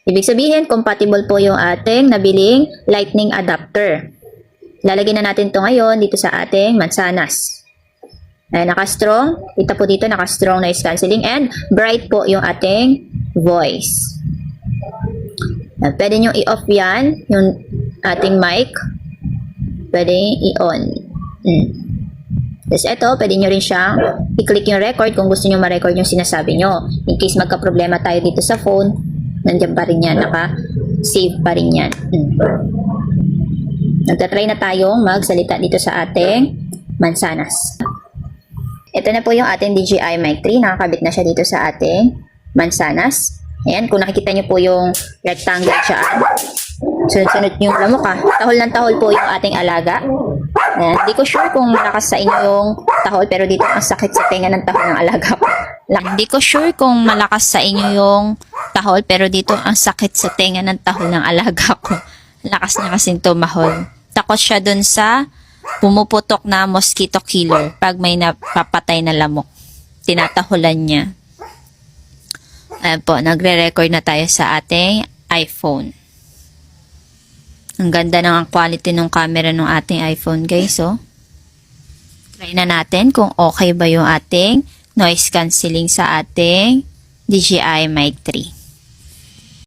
Ibig sabihin, compatible po yung ating nabiling lightning adapter. Lalagyan na natin to ngayon dito sa ating mansanas. Naka-strong. Kita po dito, naka-strong noise cancelling and bright po yung ating voice. Pwede nyo i-off yan, yung ating mic. Pwede i-on. Tapos ito, pwede nyo rin siyang i-click yung record kung gusto nyo ma-record yung sinasabi nyo. In case magka-problema tayo dito sa phone, nandiyan pa rin yan, naka-save pa rin yan. Nagtatry na tayong magsalita dito sa ating mansanas. Ito na po yung ating DJI Mic 3. Nakakabit na siya dito sa ating mansanas. Ayan, kung nakikita nyo po yung rectangle dyan, sunod-sunod yung lamok Tahol ng tahol po yung ating alaga. Ayan, hindi ko sure kung malakas sa inyo yung tahol, pero dito ang sakit sa tenga ng tahol ng alaga ko. Hindi ko sure kung malakas sa inyo yung tahol, pero dito ang sakit sa tenga ng tahol ng alaga ko. Lakas niya kasing tumahol. Takot siya dun sa pumuputok na mosquito killer pag may napapatay na lamok. Tinatahulan niya. Ayan po, nagre-record na tayo sa ating iPhone. Ang ganda ng quality ng camera ng ating iPhone, guys, oh. Try na natin kung okay ba yung ating noise cancelling sa ating DJI Mic 3.